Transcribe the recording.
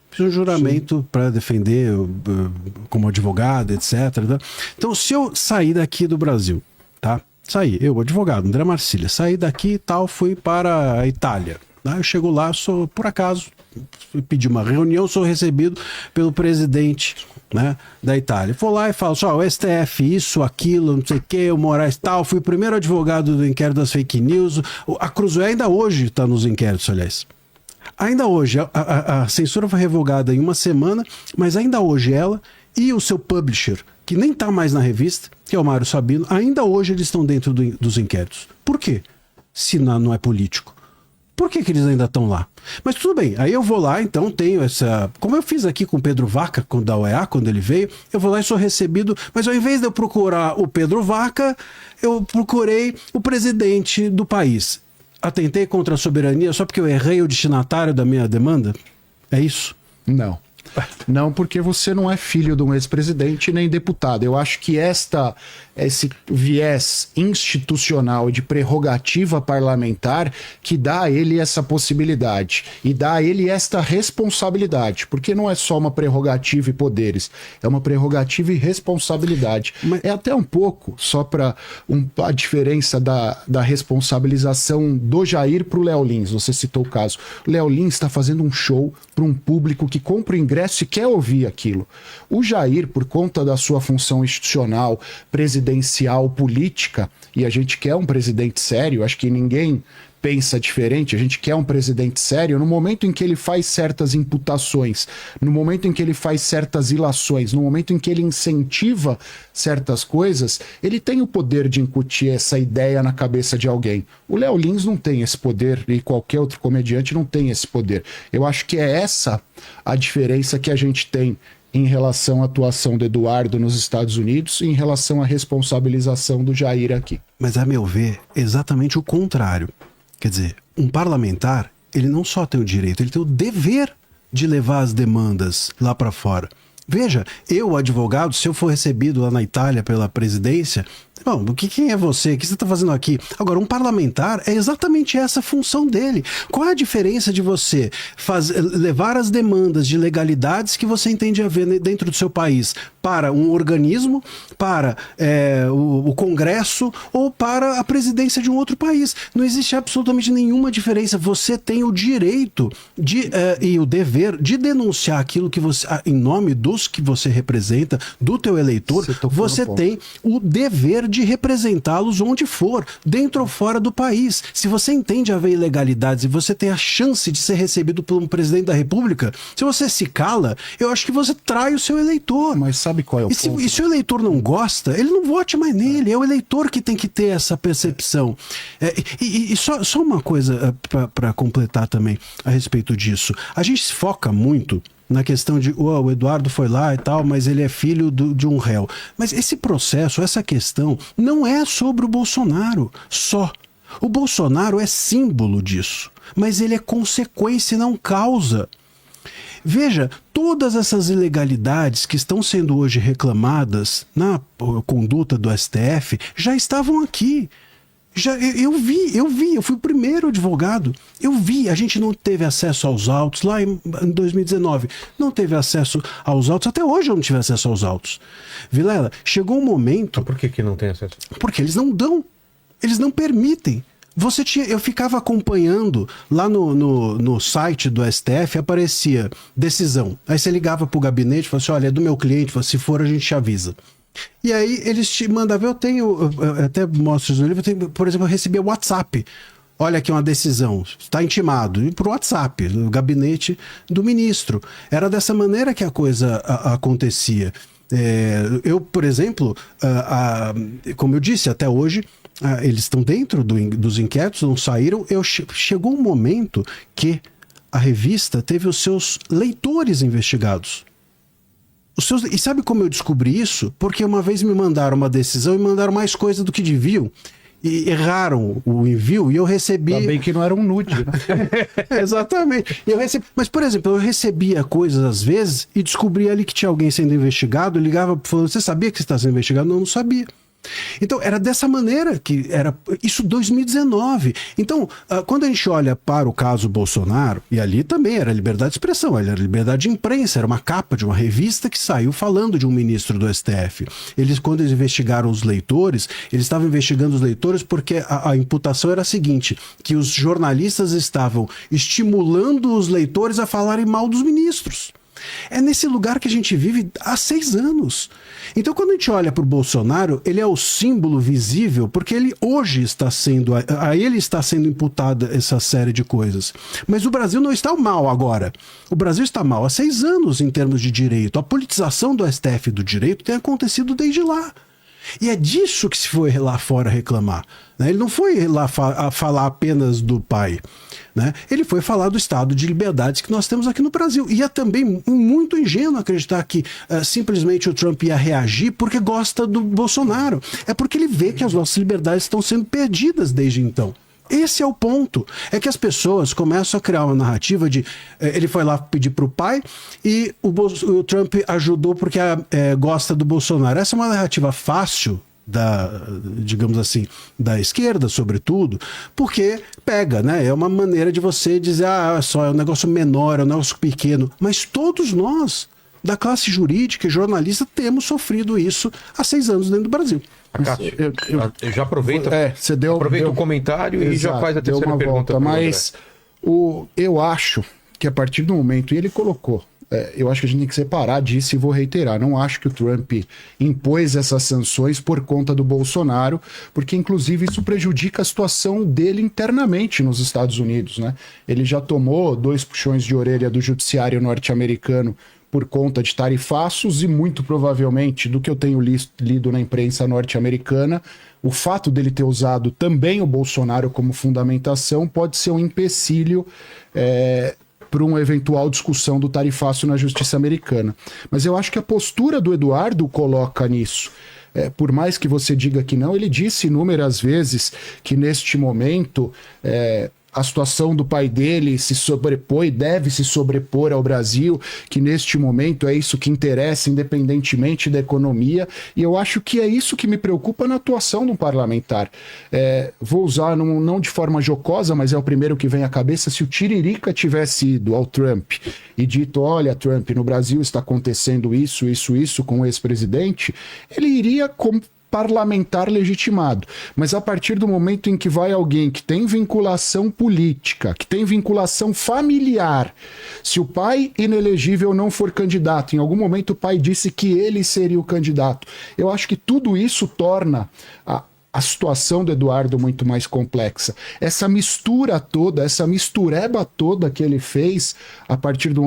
Fiz um juramento para defender como advogado, etc. Então, se eu sair daqui do Brasil, tá? Saí, eu, advogado, André Marcília, saí daqui e tal, fui para a Itália. Eu chego lá, por acaso, pedi uma reunião, sou recebido pelo presidente, né, da Itália. Vou lá e falo, o STF, isso, aquilo, não sei o que, o Moraes tal, fui o primeiro advogado do inquérito das fake news. A Cruzoé ainda hoje está nos inquéritos, aliás. Ainda hoje, a censura foi revogada em uma semana, mas ainda hoje ela e o seu publisher, que nem está mais na revista, que é o Mário Sabino, ainda hoje eles estão dentro dos inquéritos. Por quê? Se não é político. Por que eles ainda estão lá? Mas tudo bem, aí eu vou lá, então tenho essa... Como eu fiz aqui com o Pedro Vaca, da OEA, quando ele veio, eu vou lá e sou recebido, mas ao invés de eu procurar o Pedro Vaca, eu procurei o presidente do país. Atentei contra a soberania só porque eu errei o destinatário da minha demanda? É isso? Não. Não, porque você não é filho de um ex-presidente nem deputado. Eu acho que esse viés institucional de prerrogativa parlamentar que dá a ele essa possibilidade e dá a ele esta responsabilidade, porque não é só uma prerrogativa e poderes, é uma prerrogativa e responsabilidade. Mas é até um pouco, só para a diferença da responsabilização do Jair para o Léo Lins. Você citou o caso. O Léo Lins está fazendo um show para um público que compra o ingresso e quer ouvir aquilo. O Jair, por conta da sua função institucional, presidencial, política, e a gente quer um presidente sério, acho que ninguém pensa diferente, a gente quer um presidente sério, no momento em que ele faz certas imputações, no momento em que ele faz certas ilações, no momento em que ele incentiva certas coisas, ele tem o poder de incutir essa ideia na cabeça de alguém. O Léo Lins não tem esse poder e qualquer outro comediante não tem esse poder. Eu acho que é essa a diferença que a gente tem em relação à atuação do Eduardo nos Estados Unidos e em relação à responsabilização do Jair aqui. Mas, a meu ver, exatamente o contrário. Quer dizer, um parlamentar, ele não só tem o direito, ele tem o dever de levar as demandas lá para fora. Veja, eu, advogado, se eu for recebido lá na Itália pela presidência, bom, quem é você? O que você está fazendo aqui? Agora, um parlamentar é exatamente essa a função dele. Qual é a diferença de você levar as demandas de legalidades que você entende haver dentro do seu país para um organismo, para o Congresso ou para a presidência de um outro país? Não existe absolutamente nenhuma diferença. Você tem o direito e o dever de denunciar aquilo que você, em nome dos que você representa, do teu eleitor, você tem o dever de representá-los onde for, dentro ou fora do país. Se você entende haver ilegalidades e você tem a chance de ser recebido por um presidente da República, se você se cala, eu acho que você trai o seu eleitor. Mas sabe qual é o ponto? E se o eleitor não gosta, ele não vote mais nele. É o eleitor que tem que ter essa percepção. Só uma coisa para completar também a respeito disso. A gente se foca muito na questão de o Eduardo foi lá e tal, mas ele é filho de um réu. Mas esse processo, essa questão, não é sobre o Bolsonaro só. O Bolsonaro é símbolo disso, mas ele é consequência e não causa. Veja, todas essas ilegalidades que estão sendo hoje reclamadas na conduta do STF já estavam aqui. Eu fui o primeiro advogado. Eu vi, a gente não teve acesso aos autos lá em 2019. Não teve acesso aos autos, até hoje eu não tive acesso aos autos. Vilela, chegou um momento... Mas por que não tem acesso? Porque eles não dão, eles não permitem. Eu ficava acompanhando lá no site do STF, aparecia decisão. Aí você ligava pro gabinete e falava assim, olha, é do meu cliente, se for a gente te avisa. E aí eles te mandavam, eu até mostro no livro, por exemplo, eu recebia WhatsApp. Olha aqui uma decisão, está intimado, e por WhatsApp, no gabinete do ministro. Era dessa maneira que a coisa acontecia. Eu, por exemplo, como eu disse, até hoje, eles estão dentro dos inquéritos, não saíram. Chegou um momento que a revista teve os seus leitores investigados. E sabe como eu descobri isso? Porque uma vez me mandaram uma decisão e mandaram mais coisa do que deviam. E erraram o envio e eu recebi... Ainda bem que não era um nude, né? Exatamente. Mas, por exemplo, eu recebia coisas às vezes e descobria ali que tinha alguém sendo investigado, ligava falando, você sabia que você está sendo investigado? Não sabia. Então, era dessa maneira que era isso 2019. Então, quando a gente olha para o caso Bolsonaro, e ali também era liberdade de expressão, era liberdade de imprensa, era uma capa de uma revista que saiu falando de um ministro do STF. Eles, quando eles investigaram os leitores, eles estavam investigando os leitores porque a imputação era a seguinte, que os jornalistas estavam estimulando os leitores a falarem mal dos ministros. É nesse lugar que a gente vive há 6 anos. Então, quando a gente olha para o Bolsonaro, ele é o símbolo visível, porque ele hoje está sendo, a ele está sendo imputada essa série de coisas. Mas o Brasil não está mal agora. O Brasil está mal há 6 anos em termos de direito. A politização do STF do direito tem acontecido desde lá. E é disso que se foi lá fora reclamar. Né? Ele não foi lá falar apenas do pai. Né? Ele foi falar do estado de liberdades que nós temos aqui no Brasil. E é também muito ingênuo acreditar que simplesmente o Trump ia reagir porque gosta do Bolsonaro. É porque ele vê que as nossas liberdades estão sendo perdidas desde então. Esse é o ponto. É que as pessoas começam a criar uma narrativa de ele foi lá pedir para o pai e o Trump ajudou porque gosta do Bolsonaro. Essa é uma narrativa fácil digamos assim, da esquerda, sobretudo, porque pega, né? É uma maneira de você dizer, só é um negócio menor, é um negócio pequeno. Mas todos nós, da classe jurídica e jornalista, temos sofrido isso há 6 anos dentro do Brasil. Cássio, eu já aproveita, o comentário e já faz a terceira pergunta. Mas eu acho que a partir do momento, e ele colocou, eu acho que a gente tem que separar disso e vou reiterar. Não acho que o Trump impôs essas sanções por conta do Bolsonaro, porque inclusive isso prejudica a situação dele internamente nos Estados Unidos, né? Ele já tomou 2 puxões de orelha do judiciário norte-americano por conta de tarifaços e muito provavelmente, do que eu tenho lido na imprensa norte-americana, o fato dele ter usado também o Bolsonaro como fundamentação pode ser um empecilho para uma eventual discussão do tarifaço na justiça americana. Mas eu acho que a postura do Eduardo coloca nisso. Por mais que você diga que não, ele disse inúmeras vezes que neste momento a situação do pai dele se sobrepõe, deve se sobrepor ao Brasil, que neste momento é isso que interessa, independentemente da economia, e eu acho que é isso que me preocupa na atuação de um parlamentar. Vou usar, não de forma jocosa, mas é o primeiro que vem à cabeça, se o Tiririca tivesse ido ao Trump e dito, olha, Trump, no Brasil está acontecendo isso com o ex-presidente, ele iria parlamentar legitimado, mas a partir do momento em que vai alguém que tem vinculação política, que tem vinculação familiar, se o pai inelegível não for candidato, em algum momento o pai disse que ele seria o candidato, eu acho que tudo isso torna a situação do Eduardo muito mais complexa. Essa mistura toda, essa mistureba toda que ele fez a partir do momento